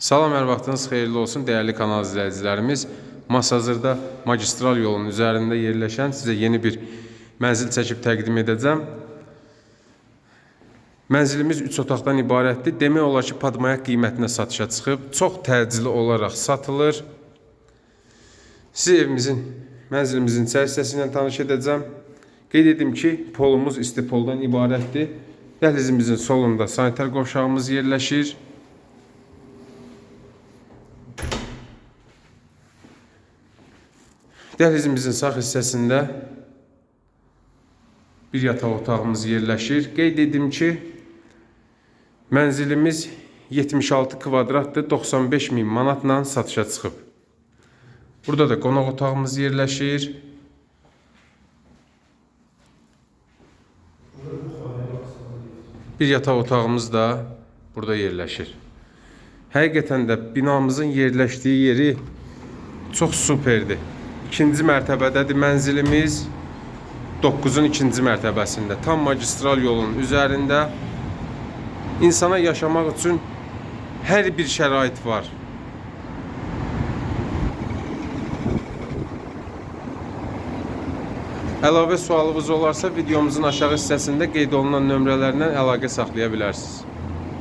Salam, hər vaxtınız xeyirli olsun dəyərli kanal izləyicilərimiz. Masazırda magistral yolun üzərində yerləşən sizə yeni bir mənzil çəkib təqdim edəcəm. Mənzilimiz 3 otaqdan ibarətdir. Demək olar ki, padmayaq qiymətinə satışa çıxıb. Çox təcili olaraq satılır. Sizi evimizin, mənzilimizin içəri hissəsi ilə tanış edəcəm. Qeyd edim ki, polumuz istipoldan ibarətdir. Dəhlizimizin solunda sanitar qovşağımız yerləşir. Dəhlizimizin sağ hissəsində bir yataq otağımız yerləşir. Qeyd edim ki, mənzilimiz 76 kvadratdır, 95 min manatla satışa çıxıb. Burada da qonaq otağımız yerləşir. Bir yataq otağımız da burada yerləşir. Həqiqətən də binamızın yerləşdiyi yeri çox superdir. İkinci mərtəbədədir mənzilimiz. 9-un ikinci mərtəbəsində. Tam magistral yolun üzərində. İnsana yaşamaq üçün hər bir şərait var. Əlavə sualınız olarsa videomuzun aşağı hissəsində qeyd olunan nömrələrlə əlaqə saxlaya bilərsiniz.